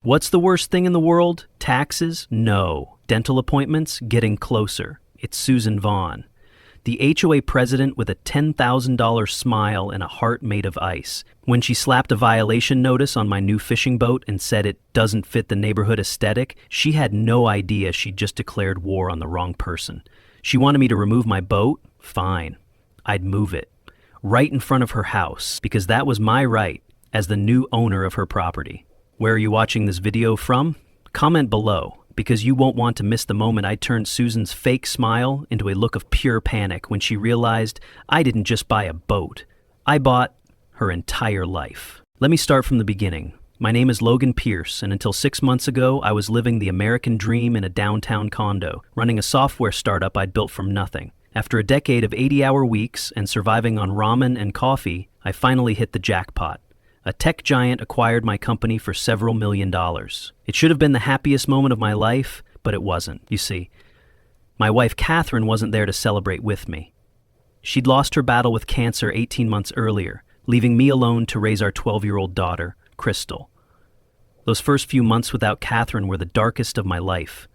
What's the worst thing in the world? Taxes? No. Dental appointments? Getting closer. It's Susan Vaughn, the HOA president with a $10,000 smile and a heart made of ice. When she slapped a violation notice on my new fishing boat and said it doesn't fit the neighborhood aesthetic, she had no idea she'd just declared war on the wrong person. She wanted me to remove my boat? Fine. I'd move it. Right in front of her house, because that was my right as the new owner of her property. Where are you watching this video from? Comment below, because you won't want to miss the moment I turned Susan's fake smile into a look of pure panic when she realized I didn't just buy a boat. I bought her entire life. Let me start from the beginning. My name is Logan Pierce, and until 6 months ago, I was living the American dream in a downtown condo, running a software startup I'd built from nothing. After a decade of 80-hour weeks and surviving on ramen and coffee, I finally hit the jackpot. A tech giant acquired my company for several $million. It should have been the happiest moment of my life, but it wasn't. You see, my wife Catherine wasn't there to celebrate with me. She'd lost her battle with cancer 18 months earlier, leaving me alone to raise our 12-year-old daughter, Crystal. Those first few months without Catherine were the darkest of my life.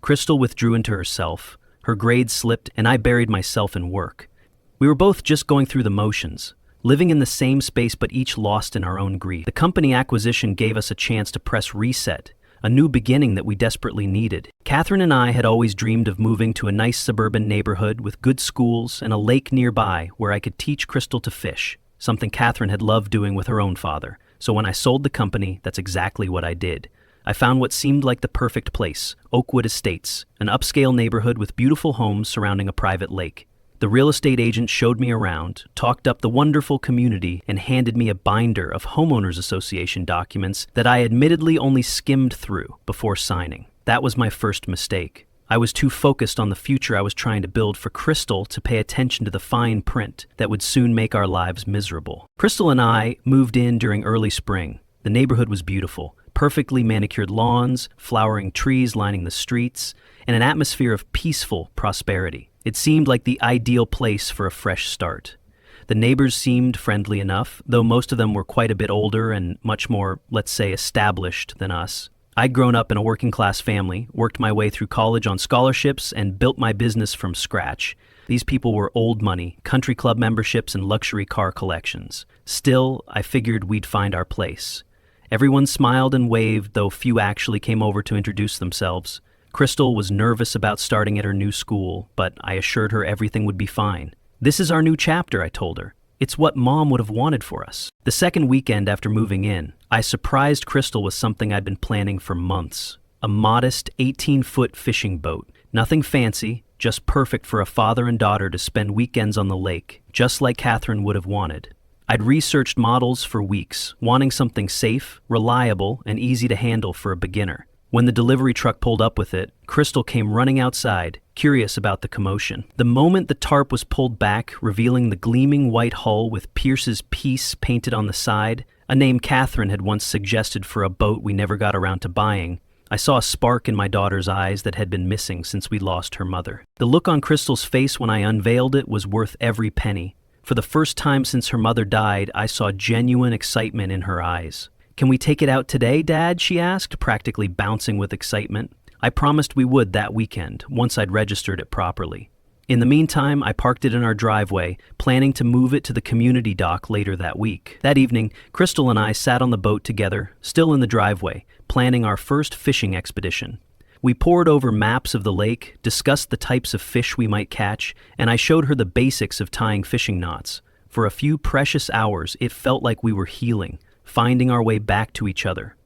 Crystal withdrew into herself, her grades slipped, and I buried myself in work. We were both just going through the motions, living in the same space but each lost in our own grief. The company acquisition gave us a chance to press reset, a new beginning that we desperately needed. Catherine and I had always dreamed of moving to a nice suburban neighborhood with good schools and a lake nearby where I could teach Crystal to fish, something Catherine had loved doing with her own father. So when I sold the company, that's exactly what I did. I found what seemed like the perfect place, Oakwood Estates, an upscale neighborhood with beautiful homes surrounding a private lake. The real estate agent showed me around, talked up the wonderful community, and handed me a binder of homeowners association documents that I admittedly only skimmed through before signing. That was my first mistake. I was too focused on the future I was trying to build for Crystal to pay attention to the fine print that would soon make our lives miserable. Crystal and I moved in during early spring. The neighborhood was beautiful. Perfectly manicured lawns, flowering trees lining the streets, and an atmosphere of peaceful prosperity. It seemed like the ideal place for a fresh start. The neighbors seemed friendly enough, though most of them were quite a bit older and much more, let's say, established than us. I'd grown up in a working-class family, worked my way through college on scholarships, and built my business from scratch. These people were old money, country club memberships, and luxury car collections. Still, I figured we'd find our place. Everyone smiled and waved, though few actually came over to introduce themselves. Crystal was nervous about starting at her new school, but I assured her everything would be fine. This is our new chapter, I told her. It's what Mom would have wanted for us. The second weekend after moving in, I surprised Crystal with something I'd been planning for months. A modest 18-foot fishing boat. Nothing fancy, just perfect for a father and daughter to spend weekends on the lake, just like Catherine would have wanted. I'd researched models for weeks, wanting something safe, reliable, and easy to handle for a beginner. When the delivery truck pulled up with it, Crystal came running outside, curious about the commotion. The moment the tarp was pulled back, revealing the gleaming white hull with Pierce's Peace painted on the side, a name Catherine had once suggested for a boat we never got around to buying, I saw a spark in my daughter's eyes that had been missing since we lost her mother. The look on Crystal's face when I unveiled it was worth every penny. For the first time since her mother died, I saw genuine excitement in her eyes. "Can we take it out today, Dad?" she asked, practically bouncing with excitement. I promised we would that weekend, once I'd registered it properly. In the meantime, I parked it in our driveway, planning to move it to the community dock later that week. That evening, Crystal and I sat on the boat together, still in the driveway, planning our first fishing expedition. We pored over maps of the lake, discussed the types of fish we might catch, and I showed her the basics of tying fishing knots. For a few precious hours, it felt like we were healing, finding our way back to each other.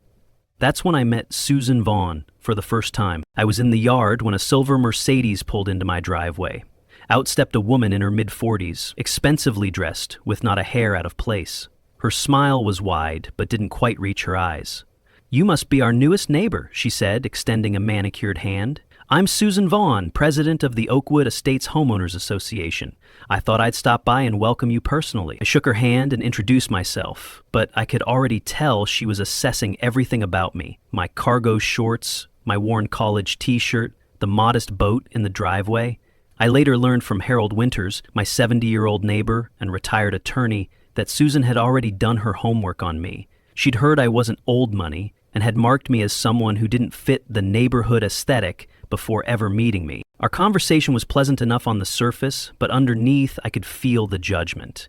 That's when I met Susan Vaughn for the first time. I was in the yard when a silver Mercedes pulled into my driveway. Out stepped a woman in her mid-40s, expensively dressed, with not a hair out of place. Her smile was wide, but didn't quite reach her eyes. "You must be our newest neighbor," she said, extending a manicured hand. "I'm Susan Vaughn, president of the Oakwood Estates Homeowners Association. I thought I'd stop by and welcome you personally." I shook her hand and introduced myself, but I could already tell she was assessing everything about me. My cargo shorts, my worn college t-shirt, the modest boat in the driveway. I later learned from Harold Winters, my 70-year-old neighbor and retired attorney, that Susan had already done her homework on me. She'd heard I wasn't old money, and had marked me as someone who didn't fit the neighborhood aesthetic before ever meeting me. Our conversation was pleasant enough on the surface, but underneath I could feel the judgment.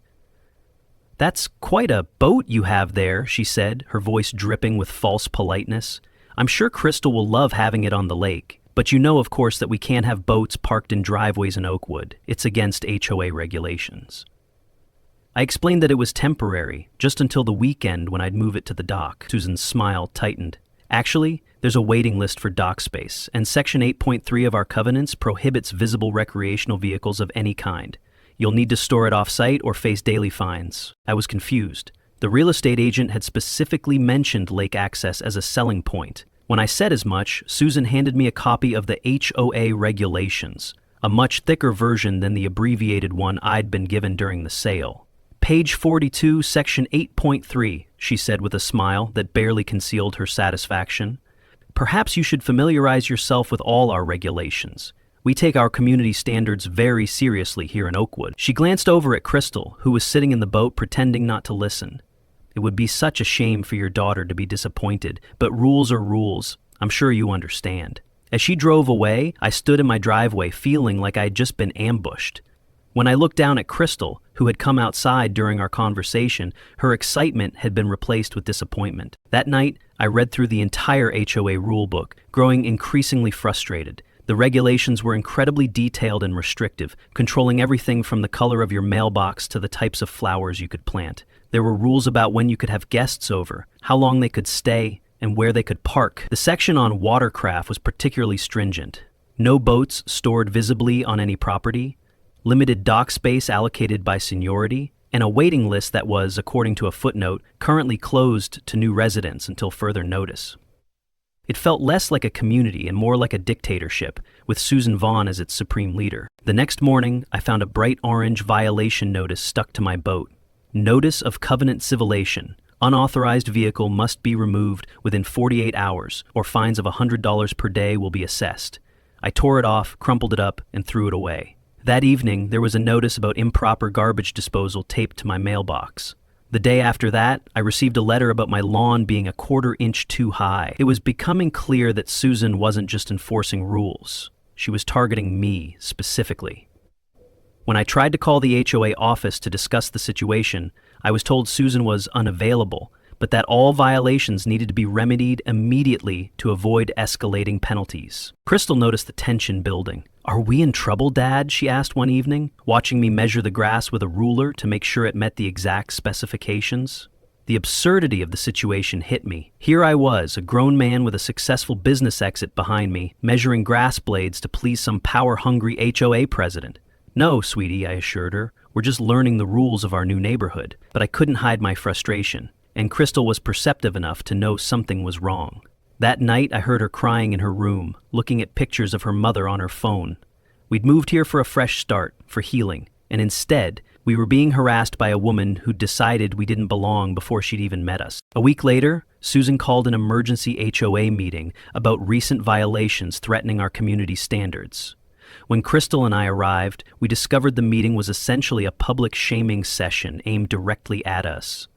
"That's quite a boat you have there," she said, her voice dripping with false politeness. "I'm sure Crystal will love having it on the lake. But you know, of course, that we can't have boats parked in driveways in Oakwood. It's against HOA regulations." I explained that it was temporary, just until the weekend when I'd move it to the dock. Susan's smile tightened. "Actually, there's a waiting list for dock space, and Section 8.3 of our covenants prohibits visible recreational vehicles of any kind. You'll need to store it off-site or face daily fines." I was confused. The real estate agent had specifically mentioned lake access as a selling point. When I said as much, Susan handed me a copy of the HOA regulations, a much thicker version than the abbreviated one I'd been given during the sale. "Page 42, Section 8.3, she said with a smile that barely concealed her satisfaction. "Perhaps you should familiarize yourself with all our regulations. We take our community standards very seriously here in Oakwood." She glanced over at Crystal, who was sitting in the boat pretending not to listen. "It would be such a shame for your daughter to be disappointed, but rules are rules. I'm sure you understand." As she drove away, I stood in my driveway feeling like I had just been ambushed. When I looked down at Crystal, who had come outside during our conversation, her excitement had been replaced with disappointment. That night, I read through the entire HOA rulebook, growing increasingly frustrated. The regulations were incredibly detailed and restrictive, controlling everything from the color of your mailbox to the types of flowers you could plant. There were rules about when you could have guests over, how long they could stay, and where they could park. The section on watercraft was particularly stringent. No boats stored visibly on any property, limited dock space allocated by seniority, and a waiting list that was, according to a footnote, currently closed to new residents until further notice. It felt less like a community and more like a dictatorship, with Susan Vaughn as its supreme leader. The next morning, I found a bright orange violation notice stuck to my boat. "Notice of covenant civilization. Unauthorized vehicle must be removed within 48 hours, or fines of $100 per day will be assessed." I tore it off, crumpled it up, and threw it away. That evening, there was a notice about improper garbage disposal taped to my mailbox. The day after that, I received a letter about my lawn being a quarter-inch too high. It was becoming clear that Susan wasn't just enforcing rules. She was targeting me specifically. When I tried to call the HOA office to discuss the situation, I was told Susan was unavailable, but that all violations needed to be remedied immediately to avoid escalating penalties. Crystal noticed the tension building. "Are we in trouble, Dad?" she asked one evening, watching me measure the grass with a ruler to make sure it met the exact specifications. The absurdity of the situation hit me. Here I was, a grown man with a successful business exit behind me, measuring grass blades to please some power-hungry HOA president. "No, sweetie," I assured her. "We're just learning the rules of our new neighborhood." But I couldn't hide my frustration, and Crystal was perceptive enough to know something was wrong. That night, I heard her crying in her room, looking at pictures of her mother on her phone. We'd moved here for a fresh start, for healing, and instead, we were being harassed by a woman who decided we didn't belong before she'd even met us. A week later, Susan called an emergency HOA meeting about recent violations threatening our community standards. When Crystal and I arrived, we discovered the meeting was essentially a public shaming session aimed directly at us.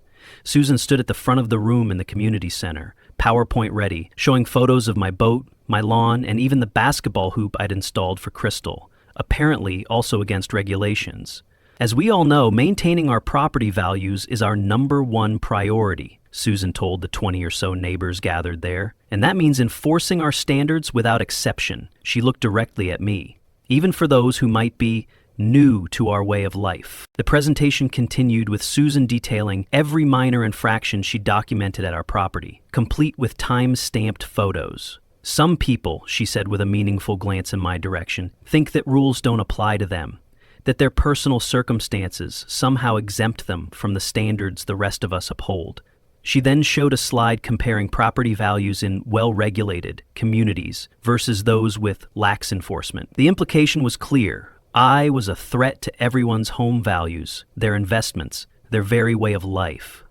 Susan stood at the front of the room in the community center, PowerPoint ready, showing photos of my boat, my lawn, and even the basketball hoop I'd installed for Crystal, apparently also against regulations. "As we all know, maintaining our property values is our #1 priority," Susan told the 20 or so neighbors gathered there. "And that means enforcing our standards without exception." She looked directly at me. "Even for those who might be new to our way of life." The presentation continued with Susan detailing every minor infraction she documented at our property, complete with time-stamped photos. "Some people," she said with a meaningful glance in my direction, "think that rules don't apply to them, that their personal circumstances somehow exempt them from the standards the rest of us uphold." She then showed a slide comparing property values in well-regulated communities versus those with lax enforcement. The implication was clear. I was a threat to everyone's home values, their investments, their very way of life.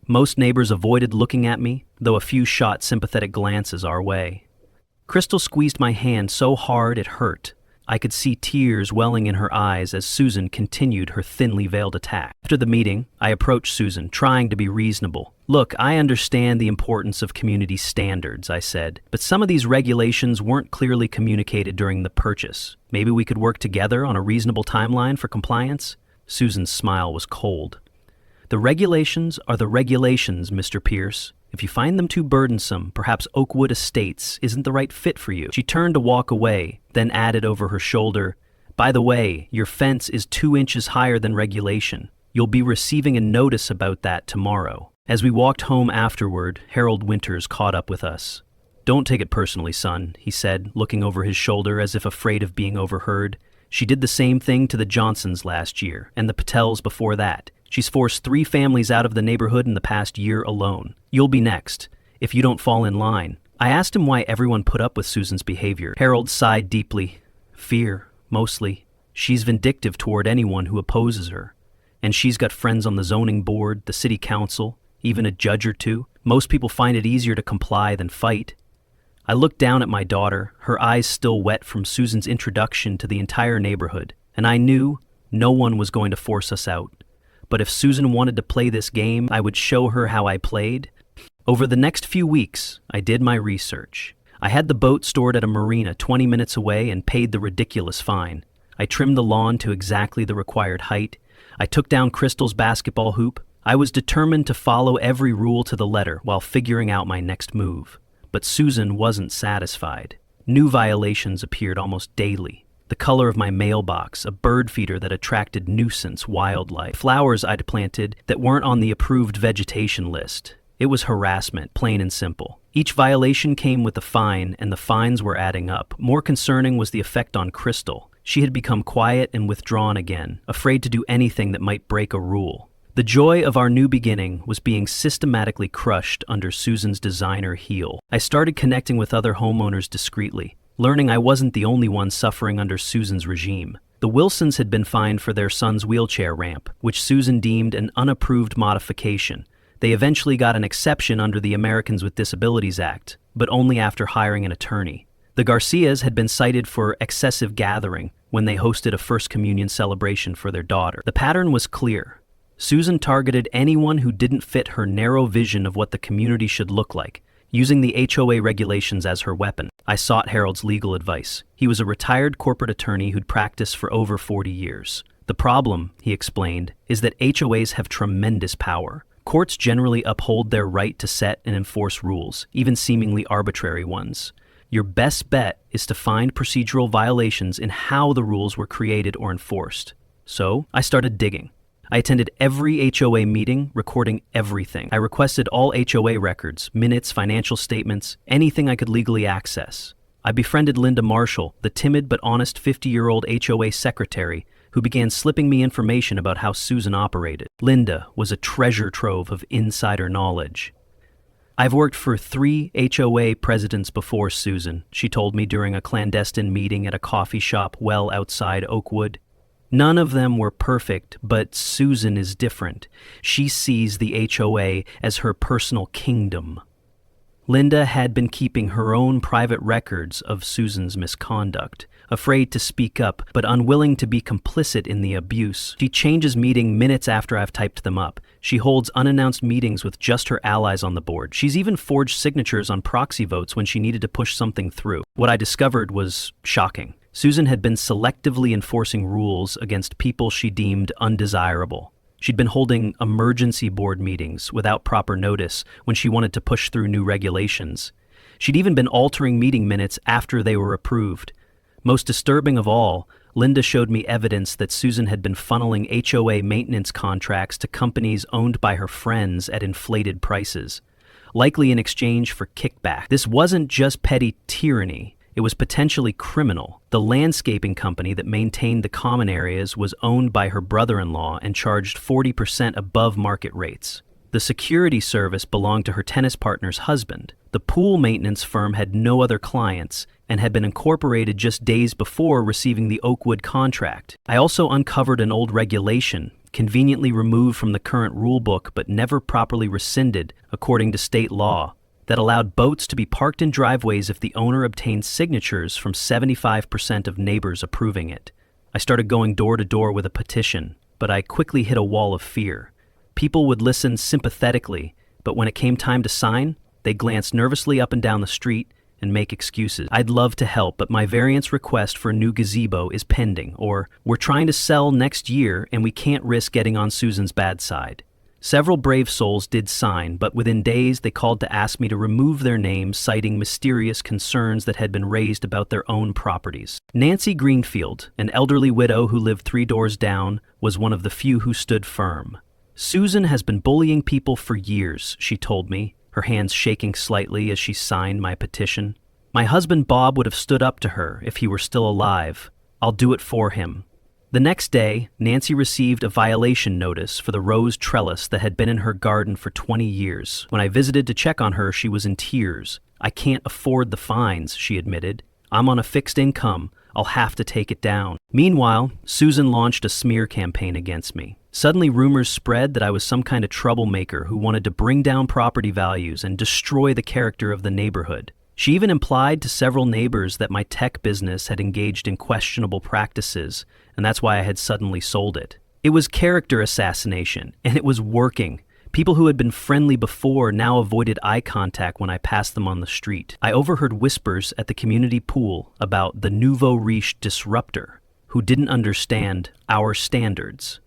Most neighbors avoided looking at me, though a few shot sympathetic glances our way. Crystal squeezed my hand so hard it hurt. I could see tears welling in her eyes as Susan continued her thinly veiled attack. After the meeting, I approached Susan, trying to be reasonable. Look, I understand the importance of community standards, I said, but some of these regulations weren't clearly communicated during the purchase. Maybe we could work together on a reasonable timeline for compliance? Susan's smile was cold. The regulations are the regulations, Mr. Pierce. If you find them too burdensome, perhaps Oakwood Estates isn't the right fit for you. She turned to walk away, then added over her shoulder, by the way, your fence is 2 inches higher than regulation. You'll be receiving a notice about that tomorrow. As we walked home afterward, Harold Winters caught up with us. Don't take it personally, son, he said, looking over his shoulder as if afraid of being overheard. She did the same thing to the Johnsons last year, and the Patels before that. She's forced 3 families out of the neighborhood in the past year alone. You'll be next, if you don't fall in line. I asked him why everyone put up with Susan's behavior. Harold sighed deeply. Fear, mostly. She's vindictive toward anyone who opposes her. And she's got friends on the zoning board, the city council, even a judge or two. Most people find it easier to comply than fight. I looked down at my daughter, her eyes still wet from Susan's introduction to the entire neighborhood, and I knew no one was going to force us out. But if Susan wanted to play this game, I would show her how I played. Over the next few weeks, I did my research. I had the boat stored at a marina 20 minutes away and paid the ridiculous fine. I trimmed the lawn to exactly the required height. I took down Crystal's basketball hoop. I was determined to follow every rule to the letter while figuring out my next move. But Susan wasn't satisfied. New violations appeared almost daily. The color of my mailbox, a bird feeder that attracted nuisance wildlife, flowers I'd planted that weren't on the approved vegetation list. It was harassment, plain and simple. Each violation came with a fine, and the fines were adding up. More concerning was the effect on Crystal. She had become quiet and withdrawn again, afraid to do anything that might break a rule. The joy of our new beginning was being systematically crushed under Susan's designer heel. I started connecting with other homeowners discreetly, learning I wasn't the only one suffering under Susan's regime. The Wilsons had been fined for their son's wheelchair ramp, which Susan deemed an unapproved modification. They eventually got an exception under the Americans with Disabilities Act, but only after hiring an attorney. The Garcias had been cited for excessive gathering when they hosted a First Communion celebration for their daughter. The pattern was clear. Susan targeted anyone who didn't fit her narrow vision of what the community should look like, using the HOA regulations as her weapon. I sought Harold's legal advice. He was a retired corporate attorney who'd practiced for over 40 years. The problem, he explained, is that HOAs have tremendous power. Courts generally uphold their right to set and enforce rules, even seemingly arbitrary ones. Your best bet is to find procedural violations in how the rules were created or enforced. So, I started digging. I attended every HOA meeting, recording everything. I requested all HOA records, minutes, financial statements, anything I could legally access. I befriended Linda Marshall, the timid but honest 50-year-old HOA secretary, who began slipping me information about how Susan operated. Linda was a treasure trove of insider knowledge. I've worked for 3 HOA presidents before Susan, she told me during a clandestine meeting at a coffee shop well outside Oakwood. None of them were perfect, but Susan is different. She sees the HOA as her personal kingdom. Linda had been keeping her own private records of Susan's misconduct, afraid to speak up, but unwilling to be complicit in the abuse. She changes meeting minutes after I've typed them up. She holds unannounced meetings with just her allies on the board. She's even forged signatures on proxy votes when she needed to push something through. What I discovered was shocking. Susan had been selectively enforcing rules against people she deemed undesirable. She'd been holding emergency board meetings without proper notice when she wanted to push through new regulations. She'd even been altering meeting minutes after they were approved. Most disturbing of all, Linda showed me evidence that Susan had been funneling HOA maintenance contracts to companies owned by her friends at inflated prices, likely in exchange for kickback. This wasn't just petty tyranny. It was potentially criminal. The landscaping company that maintained the common areas was owned by her brother-in-law and charged 40% above market rates. The security service belonged to her tennis partner's husband. The pool maintenance firm had no other clients and had been incorporated just days before receiving the Oakwood contract. I also uncovered an old regulation, conveniently removed from the current rulebook but never properly rescinded according to state law, that allowed boats to be parked in driveways if the owner obtained signatures from 75% of neighbors approving it. I started going door to door with a petition, but I quickly hit a wall of fear. People would listen sympathetically, but when it came time to sign, they glanced nervously up and down the street and make excuses. I'd love to help, but my variance request for a new gazebo is pending, or we're trying to sell next year and we can't risk getting on Susan's bad side. Several brave souls did sign, but within days they called to ask me to remove their names, citing mysterious concerns that had been raised about their own properties. Nancy Greenfield, an elderly widow who lived 3 doors down, was one of the few who stood firm. Susan has been bullying people for years, she told me, her hands shaking slightly as she signed my petition. My husband Bob would have stood up to her if he were still alive. I'll do it for him. The next day, Nancy received a violation notice for the rose trellis that had been in her garden for 20 years. When I visited to check on her, she was in tears. I can't afford the fines, she admitted. I'm on a fixed income. I'll have to take it down. Meanwhile, Susan launched a smear campaign against me. Suddenly, rumors spread that I was some kind of troublemaker who wanted to bring down property values and destroy the character of the neighborhood. She even implied to several neighbors that my tech business had engaged in questionable practices, and that's why I had suddenly sold it. It was character assassination, and it was working. People who had been friendly before now avoided eye contact when I passed them on the street. I overheard whispers at the community pool about the nouveau riche disruptor, who didn't understand our standards.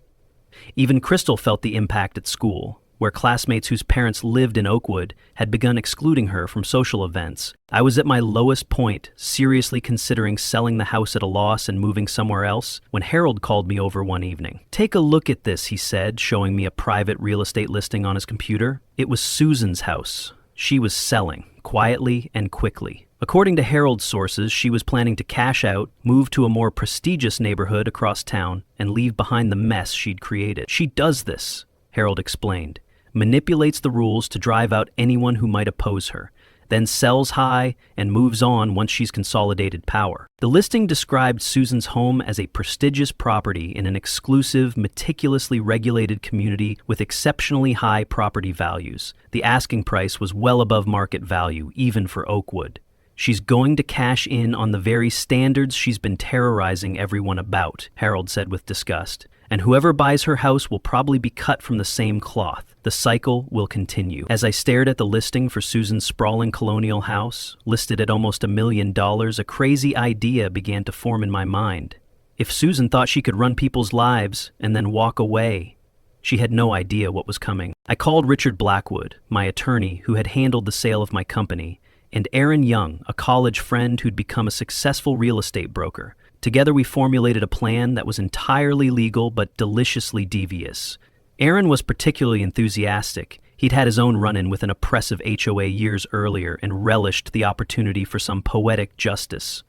Even Crystal felt the impact at school, where classmates whose parents lived in Oakwood had begun excluding her from social events. I was at my lowest point, seriously considering selling the house at a loss and moving somewhere else, when Harold called me over one evening. "Take a look at this," he said, showing me a private real estate listing on his computer. It was Susan's house. She was selling, quietly and quickly. According to Harold's sources, she was planning to cash out, move to a more prestigious neighborhood across town, and leave behind the mess she'd created. She does this, Harold explained. Manipulates the rules to drive out anyone who might oppose her, then sells high and moves on once she's consolidated power. The listing described Susan's home as a prestigious property in an exclusive, meticulously regulated community with exceptionally high property values. The asking price was well above market value, even for Oakwood. She's going to cash in on the very standards she's been terrorizing everyone about, Harold said with disgust. And whoever buys her house will probably be cut from the same cloth. The cycle will continue. As I stared at the listing for Susan's sprawling colonial house, listed at almost $1 million, a crazy idea began to form in my mind. If Susan thought she could run people's lives and then walk away, she had no idea what was coming. I called Richard Blackwood, my attorney who had handled the sale of my company, and Aaron Young, a college friend who'd become a successful real estate broker. Together we formulated a plan that was entirely legal but deliciously devious. Aaron was particularly enthusiastic. He'd had his own run-in with an oppressive HOA years earlier and relished the opportunity for some poetic justice.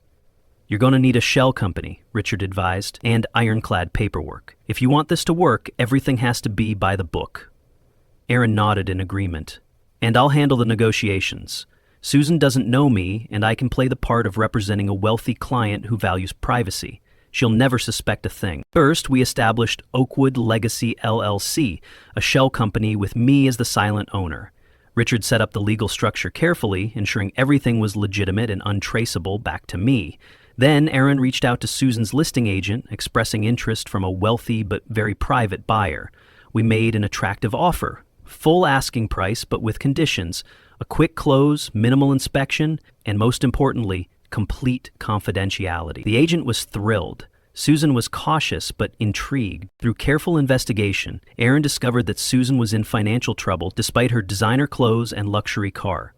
"You're going to need a shell company," Richard advised, "and ironclad paperwork. If you want this to work, everything has to be by the book." Aaron nodded in agreement. "And I'll handle the negotiations. Susan doesn't know me, and I can play the part of representing a wealthy client who values privacy. She'll never suspect a thing." First, we established Oakwood Legacy LLC, a shell company with me as the silent owner. Richard set up the legal structure carefully, ensuring everything was legitimate and untraceable back to me. Then Aaron reached out to Susan's listing agent, expressing interest from a wealthy but very private buyer. We made an attractive offer. Full asking price, but with conditions. A quick close, minimal inspection, and most importantly, complete confidentiality. The agent was thrilled. Susan was cautious but intrigued. Through careful investigation, Aaron discovered that Susan was in financial trouble despite her designer clothes and luxury car.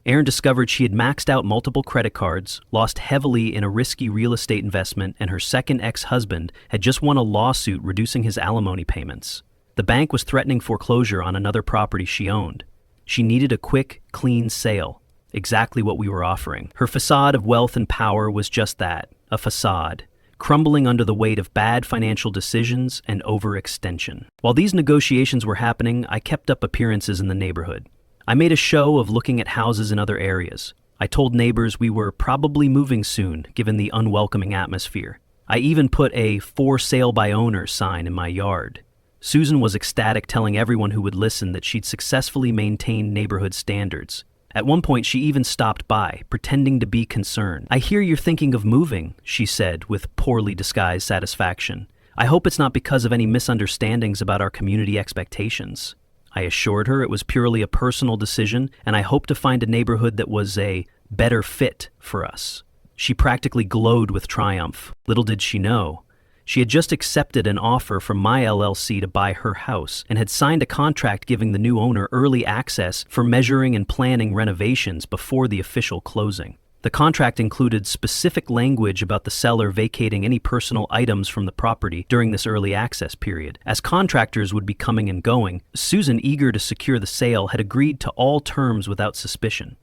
Aaron discovered she had maxed out multiple credit cards, lost heavily in a risky real estate investment, and her second ex-husband had just won a lawsuit reducing his alimony payments. The bank was threatening foreclosure on another property she owned. She needed a quick, clean sale, exactly what we were offering. Her facade of wealth and power was just that, a facade, crumbling under the weight of bad financial decisions and overextension. While these negotiations were happening, I kept up appearances in the neighborhood. I made a show of looking at houses in other areas. I told neighbors we were probably moving soon, given the unwelcoming atmosphere. I even put a "for sale by owner" sign in my yard. Susan was ecstatic, telling everyone who would listen that she'd successfully maintained neighborhood standards. At one point, she even stopped by, pretending to be concerned. "I hear you're thinking of moving," she said with poorly disguised satisfaction. "I hope it's not because of any misunderstandings about our community expectations." I assured her it was purely a personal decision, and I hoped to find a neighborhood that was a better fit for us. She practically glowed with triumph. Little did she know, she had just accepted an offer from my LLC to buy her house and had signed a contract giving the new owner early access for measuring and planning renovations before the official closing. The contract included specific language about the seller vacating any personal items from the property during this early access period. As contractors would be coming and going, Susan, eager to secure the sale, had agreed to all terms without suspicion.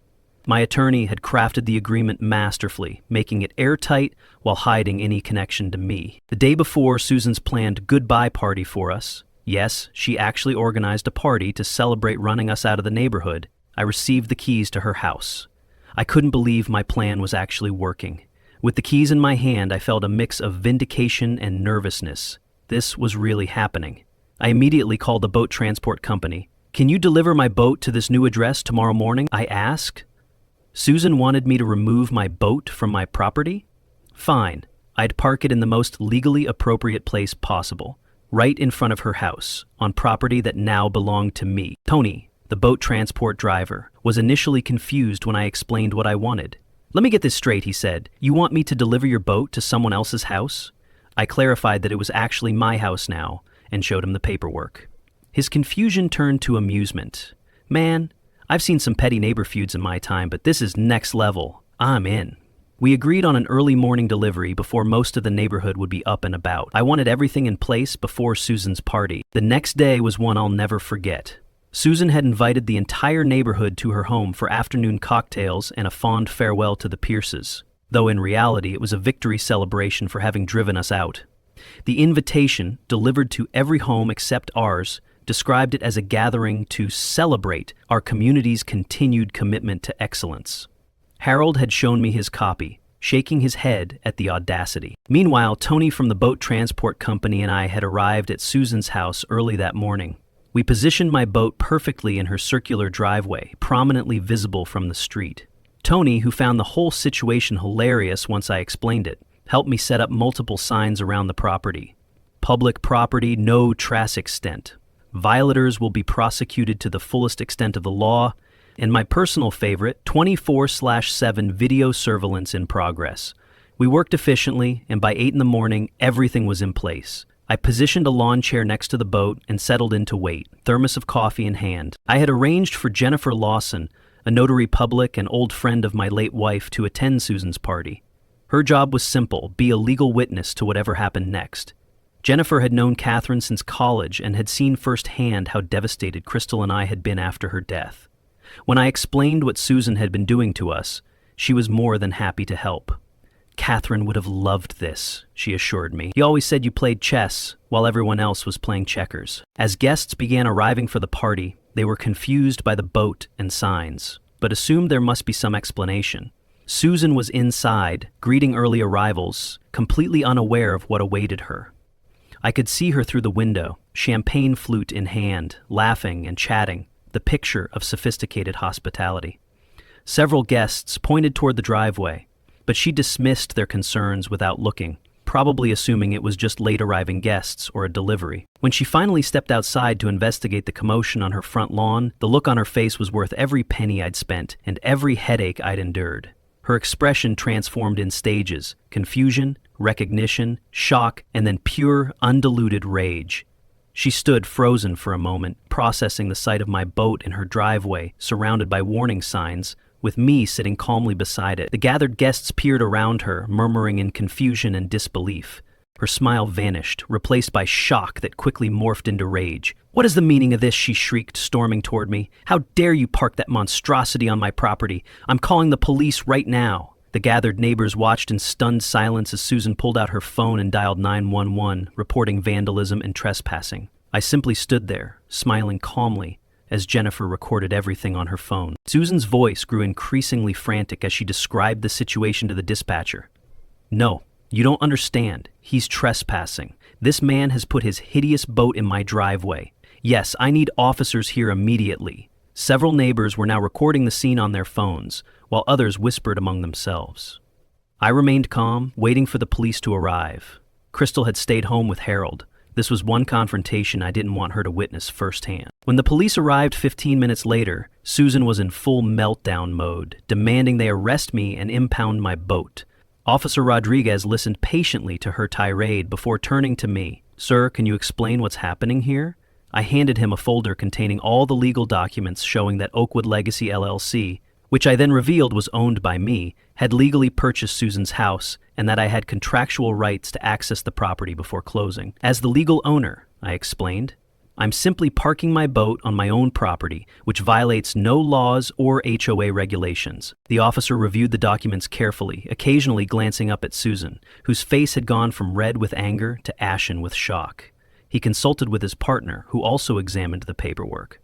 My attorney had crafted the agreement masterfully, making it airtight while hiding any connection to me. The day before Susan's planned goodbye party for us, yes, she actually organized a party to celebrate running us out of the neighborhood, I received the keys to her house. I couldn't believe my plan was actually working. With the keys in my hand, I felt a mix of vindication and nervousness. This was really happening. I immediately called the boat transport company. "Can you deliver my boat to this new address tomorrow morning?" I asked. Susan wanted me to remove my boat from my property? Fine. I'd park it in the most legally appropriate place possible, right in front of her house, on property that now belonged to me. Tony, the boat transport driver, was initially confused when I explained what I wanted. "Let me get this straight," he said. "You want me to deliver your boat to someone else's house?" I clarified that it was actually my house now and showed him the paperwork. His confusion turned to amusement. "Man, I've seen some petty neighbor feuds in my time, but this is next level. I'm in." We agreed on an early morning delivery before most of the neighborhood would be up and about. I wanted everything in place before Susan's party. The next day was one I'll never forget. Susan had invited the entire neighborhood to her home for afternoon cocktails and a fond farewell to the Pierces, though in reality it was a victory celebration for having driven us out. The invitation, delivered to every home except ours, described it as a gathering to celebrate our community's continued commitment to excellence. Harold had shown me his copy, shaking his head at the audacity. Meanwhile, Tony from the boat transport company and I had arrived at Susan's house early that morning. We positioned my boat perfectly in her circular driveway, prominently visible from the street. Tony, who found the whole situation hilarious once I explained it, helped me set up multiple signs around the property. Public property, no trespass extent. Violators will be prosecuted to the fullest extent of the law, and my personal favorite, 24/7 video surveillance in progress. We worked efficiently, and by 8 in the morning, everything was in place. I positioned a lawn chair next to the boat and settled in to wait, thermos of coffee in hand. I had arranged for Jennifer Lawson, a notary public and old friend of my late wife, to attend Susan's party. Her job was simple: be a legal witness to whatever happened next. Jennifer had known Catherine since college and had seen firsthand how devastated Crystal and I had been after her death. When I explained what Susan had been doing to us, she was more than happy to help. "Catherine would have loved this," she assured me. "He always said you played chess while everyone else was playing checkers." As guests began arriving for the party, they were confused by the boat and signs, but assumed there must be some explanation. Susan was inside, greeting early arrivals, completely unaware of what awaited her. I could see her through the window, champagne flute in hand, laughing and chatting, the picture of sophisticated hospitality. Several guests pointed toward the driveway, but she dismissed their concerns without looking, probably assuming it was just late-arriving guests or a delivery. When she finally stepped outside to investigate the commotion on her front lawn, the look on her face was worth every penny I'd spent and every headache I'd endured. Her expression transformed in stages: confusion, recognition, shock, and then pure, undiluted rage. She stood frozen for a moment, processing the sight of my boat in her driveway, surrounded by warning signs, with me sitting calmly beside it. The gathered guests peered around her, murmuring in confusion and disbelief. Her smile vanished, replaced by shock that quickly morphed into rage. "What is the meaning of this?" she shrieked, storming toward me. "How dare you park that monstrosity on my property? I'm calling the police right now." The gathered neighbors watched in stunned silence as Susan pulled out her phone and dialed 911, reporting vandalism and trespassing. I simply stood there, smiling calmly, as Jennifer recorded everything on her phone. Susan's voice grew increasingly frantic as she described the situation to the dispatcher. "No, you don't understand. He's trespassing. This man has put his hideous boat in my driveway. Yes, I need officers here immediately." Several neighbors were now recording the scene on their phones, while others whispered among themselves. I remained calm, waiting for the police to arrive. Crystal had stayed home with Harold. This was one confrontation I didn't want her to witness firsthand. When the police arrived 15 minutes later, Susan was in full meltdown mode, demanding they arrest me and impound my boat. Officer Rodriguez listened patiently to her tirade before turning to me. "Sir, can you explain what's happening here?" I handed him a folder containing all the legal documents showing that Oakwood Legacy LLC, which I then revealed was owned by me, had legally purchased Susan's house and that I had contractual rights to access the property before closing. "As the legal owner," I explained, "I'm simply parking my boat on my own property, which violates no laws or HOA regulations." The officer reviewed the documents carefully, occasionally glancing up at Susan, whose face had gone from red with anger to ashen with shock. He consulted with his partner, who also examined the paperwork.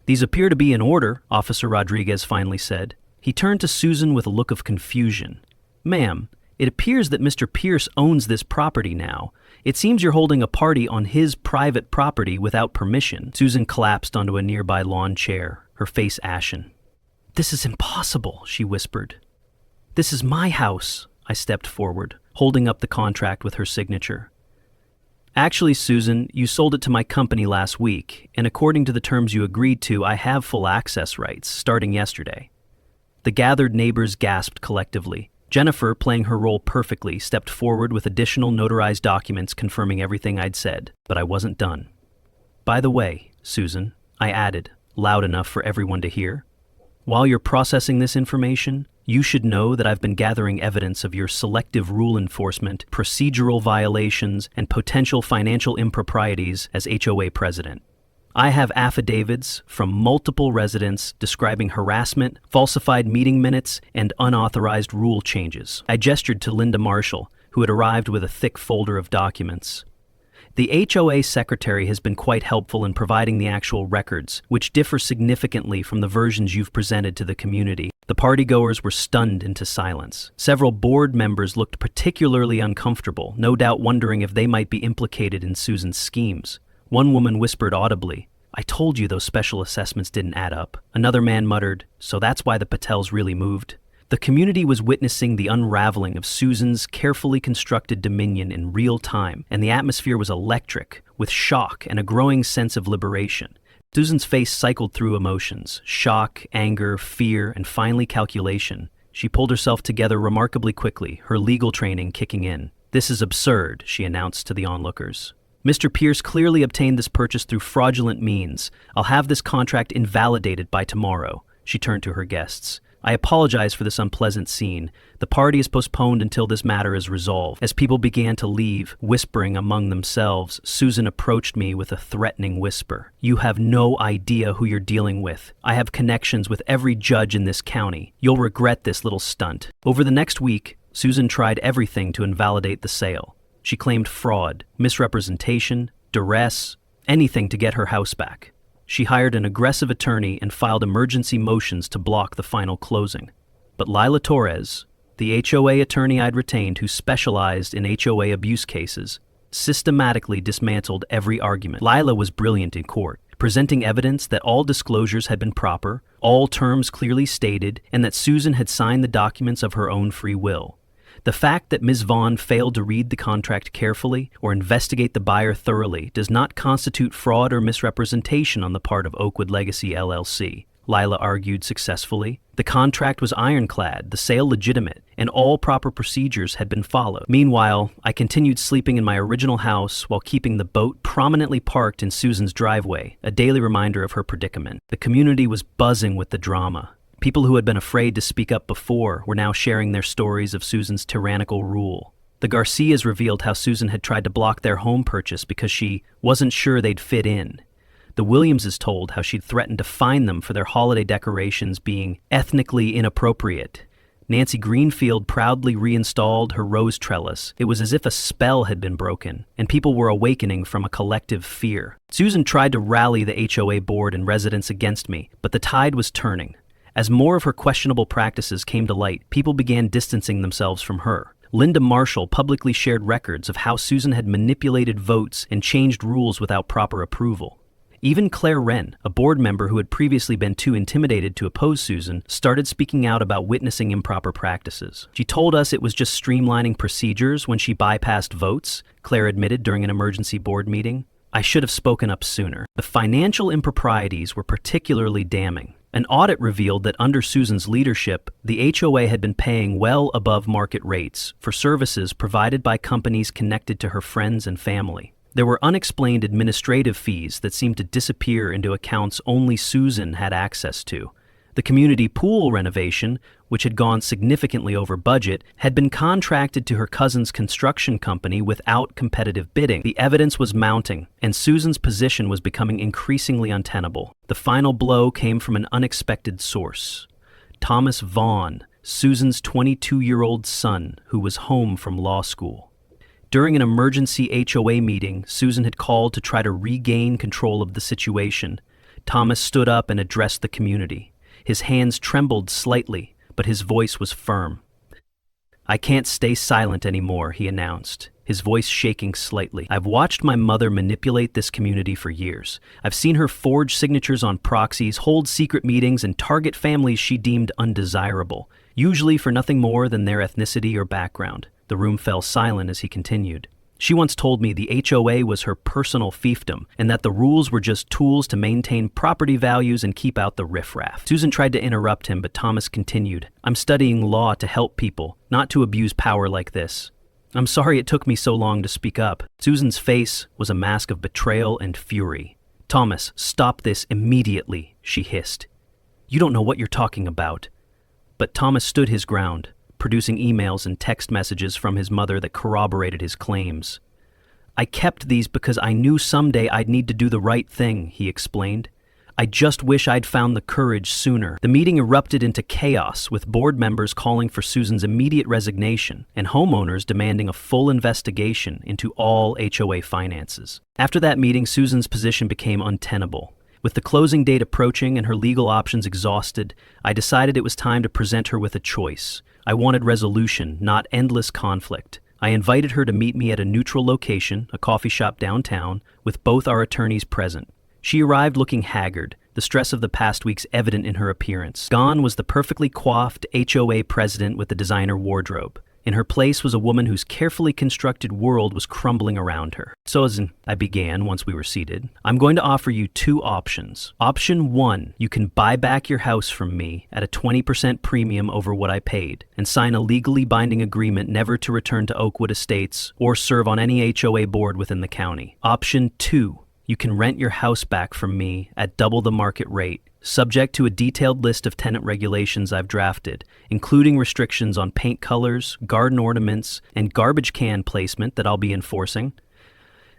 "These appear to be in order," Officer Rodriguez finally said. He turned to Susan with a look of confusion. "Ma'am, it appears that Mr. Pierce owns this property now. It seems you're holding a party on his private property without permission." Susan collapsed onto a nearby lawn chair, her face ashen. "This is impossible," she whispered. "This is my house." I stepped forward, holding up the contract with her signature. "Actually, Susan, you sold it to my company last week, and according to the terms you agreed to, I have full access rights, starting yesterday." The gathered neighbors gasped collectively. Jennifer, playing her role perfectly, stepped forward with additional notarized documents confirming everything I'd said, but I wasn't done. "By the way, Susan," I added, loud enough for everyone to hear, "while you're processing this information, you should know that I've been gathering evidence of your selective rule enforcement, procedural violations, and potential financial improprieties as HOA president. I have affidavits from multiple residents describing harassment, falsified meeting minutes, and unauthorized rule changes." I gestured to Linda Marshall, who had arrived with a thick folder of documents. "The HOA secretary has been quite helpful in providing the actual records, which differ significantly from the versions you've presented to the community." The partygoers were stunned into silence. Several board members looked particularly uncomfortable, no doubt wondering if they might be implicated in Susan's schemes. One woman whispered audibly, "I told you those special assessments didn't add up." Another man muttered, "So that's why the Patels really moved." The community was witnessing the unraveling of Susan's carefully constructed dominion in real time, and the atmosphere was electric, with shock and a growing sense of liberation. Susan's face cycled through emotions: shock, anger, fear, and finally calculation. She pulled herself together remarkably quickly, her legal training kicking in. "This is absurd," she announced to the onlookers. "Mr. Pierce clearly obtained this purchase through fraudulent means. I'll have this contract invalidated by tomorrow." She turned to her guests. "I apologize for this unpleasant scene. The party is postponed until this matter is resolved." As people began to leave, whispering among themselves, Susan approached me with a threatening whisper. "You have no idea who you're dealing with. I have connections with every judge in this county. You'll regret this little stunt." Over the next week, Susan tried everything to invalidate the sale. She claimed fraud, misrepresentation, duress, anything to get her house back. She hired an aggressive attorney and filed emergency motions to block the final closing. But Lila Torres, the HOA attorney I'd retained who specialized in HOA abuse cases, systematically dismantled every argument. Lila was brilliant in court, presenting evidence that all disclosures had been proper, all terms clearly stated, and that Susan had signed the documents of her own free will. The fact that Ms. Vaughn failed to read the contract carefully or investigate the buyer thoroughly does not constitute fraud or misrepresentation on the part of Oakwood Legacy LLC, Lila argued successfully. The contract was ironclad, the sale legitimate, and all proper procedures had been followed. Meanwhile, I continued sleeping in my original house while keeping the boat prominently parked in Susan's driveway, a daily reminder of her predicament. The community was buzzing with the drama. People who had been afraid to speak up before were now sharing their stories of Susan's tyrannical rule. The Garcias revealed how Susan had tried to block their home purchase because she wasn't sure they'd fit in. The Williamses told how she'd threatened to fine them for their holiday decorations being ethnically inappropriate. Nancy Greenfield proudly reinstalled her rose trellis. It was as if a spell had been broken, and people were awakening from a collective fear. Susan tried to rally the HOA board and residents against me, but the tide was turning. As more of her questionable practices came to light, people began distancing themselves from her. Linda Marshall publicly shared records of how Susan had manipulated votes and changed rules without proper approval. Even Claire Wren, a board member who had previously been too intimidated to oppose Susan, started speaking out about witnessing improper practices. She told us it was just streamlining procedures when she bypassed votes, Claire admitted during an emergency board meeting. I should have spoken up sooner. The financial improprieties were particularly damning. An audit revealed that under Susan's leadership, the HOA had been paying well above market rates for services provided by companies connected to her friends and family. There were unexplained administrative fees that seemed to disappear into accounts only Susan had access to. The community pool renovation, which had gone significantly over budget, had been contracted to her cousin's construction company without competitive bidding. The evidence was mounting, and Susan's position was becoming increasingly untenable. The final blow came from an unexpected source. Thomas Vaughn, Susan's 22-year-old son, who was home from law school. During an emergency HOA meeting, Susan had called to try to regain control of the situation. Thomas stood up and addressed the community. His hands trembled slightly, but his voice was firm. "I can't stay silent anymore," he announced, his voice shaking slightly. "I've watched my mother manipulate this community for years. I've seen her forge signatures on proxies, hold secret meetings, and target families she deemed undesirable, usually for nothing more than their ethnicity or background." The room fell silent as he continued. "She once told me the HOA was her personal fiefdom, and that the rules were just tools to maintain property values and keep out the riffraff." Susan tried to interrupt him, but Thomas continued. "I'm studying law to help people, not to abuse power like this. I'm sorry it took me so long to speak up." Susan's face was a mask of betrayal and fury. "Thomas, stop this immediately," she hissed. "You don't know what you're talking about." But Thomas stood his ground, producing emails and text messages from his mother that corroborated his claims. "I kept these because I knew someday I'd need to do the right thing," he explained. "I just wish I'd found the courage sooner." The meeting erupted into chaos, with board members calling for Susan's immediate resignation and homeowners demanding a full investigation into all HOA finances. After that meeting, Susan's position became untenable. With the closing date approaching and her legal options exhausted, I decided it was time to present her with a choice. I wanted resolution, not endless conflict. I invited her to meet me at a neutral location, a coffee shop downtown, with both our attorneys present. She arrived looking haggard, the stress of the past weeks evident in her appearance. Gone was the perfectly coiffed HOA president with the designer wardrobe. In her place was a woman whose carefully constructed world was crumbling around her. "Susan," I began once we were seated, "I'm going to offer you two options. Option 1, you can buy back your house from me at a 20% premium over what I paid and sign a legally binding agreement never to return to Oakwood Estates or serve on any HOA board within the county. Option 2, you can rent your house back from me at double the market rate, subject to a detailed list of tenant regulations I've drafted, including restrictions on paint colors, garden ornaments, and garbage can placement that I'll be enforcing."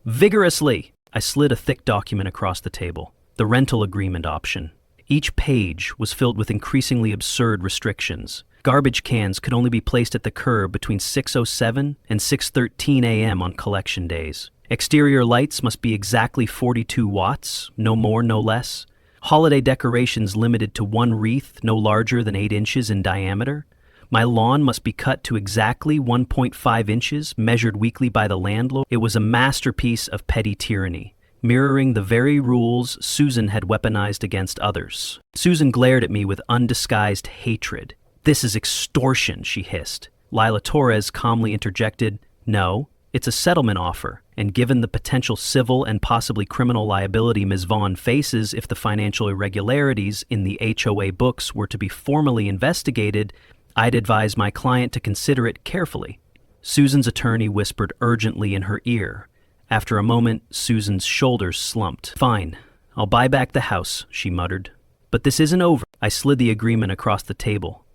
Vigorously, I slid a thick document across the table, the rental agreement option. Each page was filled with increasingly absurd restrictions. Garbage cans could only be placed at the curb between 6:07 and 6:13 a.m. on collection days. Exterior lights must be exactly 42 watts, no more, no less. Holiday decorations limited to one wreath no larger than 8 inches in diameter. My lawn must be cut to exactly 1.5 inches, measured weekly by the landlord. It was a masterpiece of petty tyranny, mirroring the very rules Susan had weaponized against others. Susan glared at me with undisguised hatred. "This is extortion," she hissed. Lila Torres calmly interjected, "No, it's a settlement offer, and given the potential civil and possibly criminal liability Ms. Vaughn faces if the financial irregularities in the HOA books were to be formally investigated, I'd advise my client to consider it carefully." Susan's attorney whispered urgently in her ear. After a moment, Susan's shoulders slumped. "Fine, I'll buy back the house," she muttered. "But this isn't over." I slid the agreement across the table.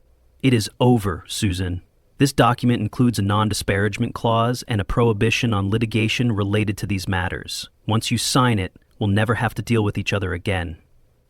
"It is over, Susan. This document includes a non-disparagement clause and a prohibition on litigation related to these matters. Once you sign it, we'll never have to deal with each other again."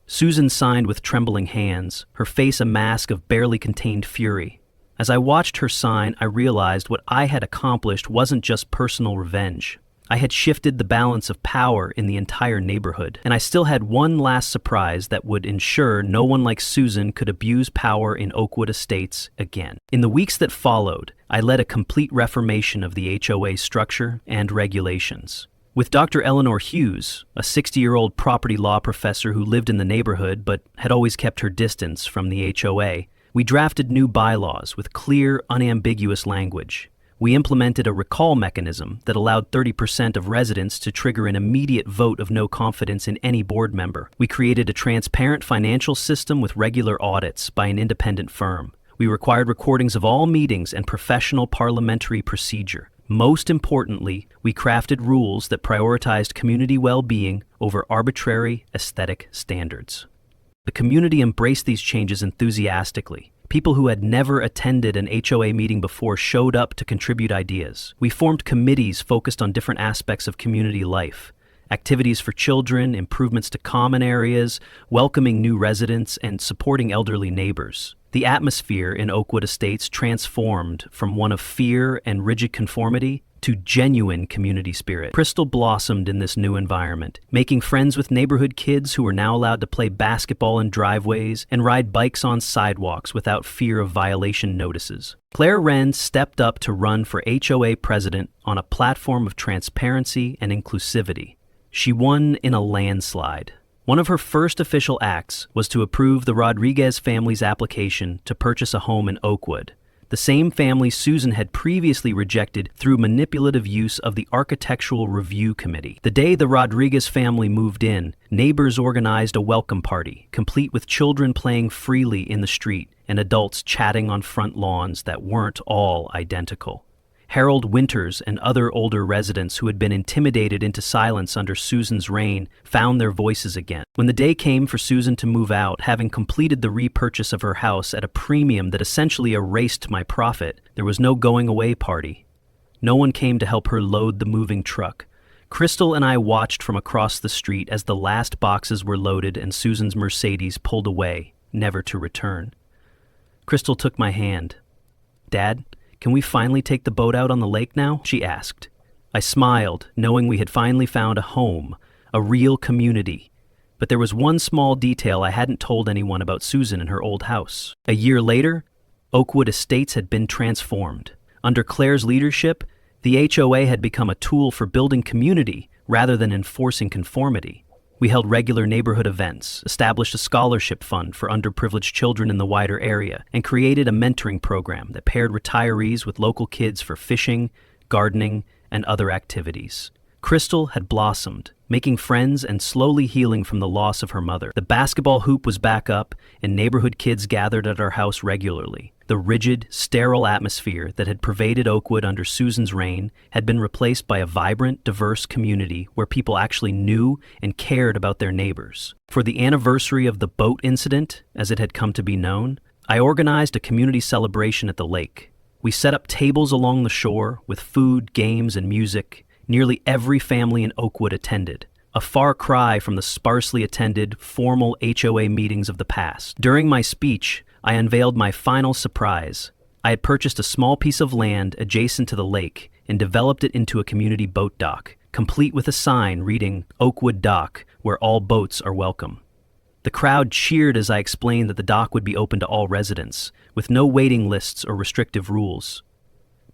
Susan signed with trembling hands, her face a mask of barely contained fury. As I watched her sign, I realized what I had accomplished wasn't just personal revenge. I had shifted the balance of power in the entire neighborhood, and I still had one last surprise that would ensure no one like Susan could abuse power in Oakwood Estates again. In the weeks that followed, I led a complete reformation of the HOA structure and regulations. With Dr. Eleanor Hughes, a 60-year-old property law professor who lived in the neighborhood but had always kept her distance from the HOA, we drafted new bylaws with clear, unambiguous language. We implemented a recall mechanism that allowed 30% of residents to trigger an immediate vote of no confidence in any board member. We created a transparent financial system with regular audits by an independent firm. We required recordings of all meetings and professional parliamentary procedure. Most importantly, we crafted rules that prioritized community well-being over arbitrary aesthetic standards. The community embraced these changes enthusiastically. People who had never attended an HOA meeting before showed up to contribute ideas. We formed committees focused on different aspects of community life: activities for children, improvements to common areas, welcoming new residents, and supporting elderly neighbors. The atmosphere in Oakwood Estates transformed from one of fear and rigid conformity to genuine community spirit. Crystal blossomed in this new environment, making friends with neighborhood kids who were now allowed to play basketball in driveways and ride bikes on sidewalks without fear of violation notices. Claire Wren stepped up to run for HOA president on a platform of transparency and inclusivity. She won in a landslide. One of her first official acts was to approve the Rodriguez family's application to purchase a home in Oakwood, the same family Susan had previously rejected through manipulative use of the Architectural Review Committee. The day the Rodriguez family moved in, neighbors organized a welcome party, complete with children playing freely in the street and adults chatting on front lawns that weren't all identical. Harold Winters and other older residents who had been intimidated into silence under Susan's reign found their voices again. When the day came for Susan to move out, having completed the repurchase of her house at a premium that essentially erased my profit, there was no going away party. No one came to help her load the moving truck. Crystal and I watched from across the street as the last boxes were loaded and Susan's Mercedes pulled away, never to return. Crystal took my hand. "Dad, can we finally take the boat out on the lake now?" she asked. I smiled, knowing we had finally found a home, a real community. But there was one small detail I hadn't told anyone about Susan and her old house. A year later, Oakwood Estates had been transformed. Under Claire's leadership, the HOA had become a tool for building community rather than enforcing conformity. We held regular neighborhood events, established a scholarship fund for underprivileged children in the wider area, and created a mentoring program that paired retirees with local kids for fishing, gardening, and other activities. Crystal had blossomed, making friends and slowly healing from the loss of her mother. The basketball hoop was back up, and neighborhood kids gathered at our house regularly. The rigid, sterile atmosphere that had pervaded Oakwood under Susan's reign had been replaced by a vibrant, diverse community where people actually knew and cared about their neighbors. For the anniversary of the boat incident, as it had come to be known, I organized a community celebration at the lake. We set up tables along the shore with food, games, and music. Nearly every family in Oakwood attended, a far cry from the sparsely attended, formal HOA meetings of the past. During my speech, I unveiled my final surprise. I had purchased a small piece of land adjacent to the lake and developed it into a community boat dock, complete with a sign reading "Oakwood Dock, where all boats are welcome." The crowd cheered as I explained that the dock would be open to all residents, with no waiting lists or restrictive rules.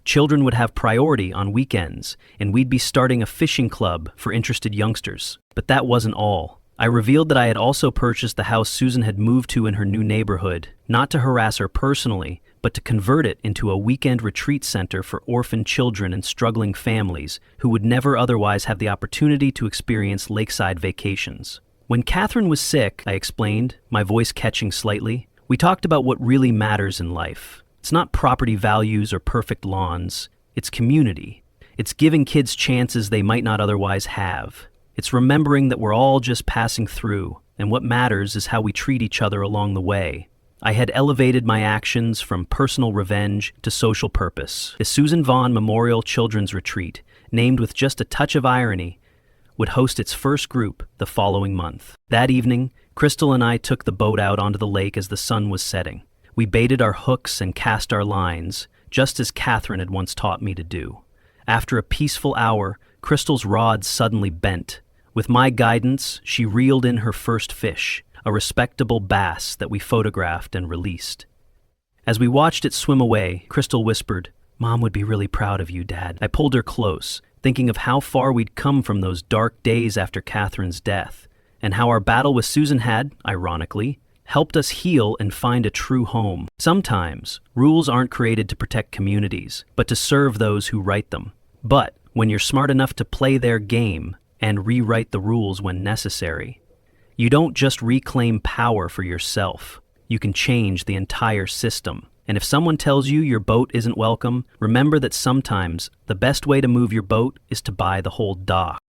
Children would have priority on weekends, and we'd be starting a fishing club for interested youngsters. But that wasn't all. I revealed that I had also purchased the house Susan had moved to in her new neighborhood, not to harass her personally, but to convert it into a weekend retreat center for orphaned children and struggling families who would never otherwise have the opportunity to experience lakeside vacations. When Catherine was sick, I explained, my voice catching slightly, we talked about what really matters in life. It's not property values or perfect lawns. It's community. It's giving kids chances they might not otherwise have. It's remembering that we're all just passing through, and what matters is how we treat each other along the way. I had elevated my actions from personal revenge to social purpose. The Susan Vaughn Memorial Children's Retreat, named with just a touch of irony, would host its first group the following month. That evening, Crystal and I took the boat out onto the lake as the sun was setting. We baited our hooks and cast our lines, just as Catherine had once taught me to do. After a peaceful hour, Crystal's rod suddenly bent. With my guidance, she reeled in her first fish, a respectable bass that we photographed and released. As we watched it swim away, Crystal whispered, "Mom would be really proud of you, Dad." I pulled her close, thinking of how far we'd come from those dark days after Catherine's death, and how our battle with Susan had, ironically, helped us heal and find a true home. Sometimes, rules aren't created to protect communities, but to serve those who write them. But when you're smart enough to play their game and rewrite the rules when necessary, you don't just reclaim power for yourself. You can change the entire system. And if someone tells you your boat isn't welcome, remember that sometimes the best way to move your boat is to buy the whole dock.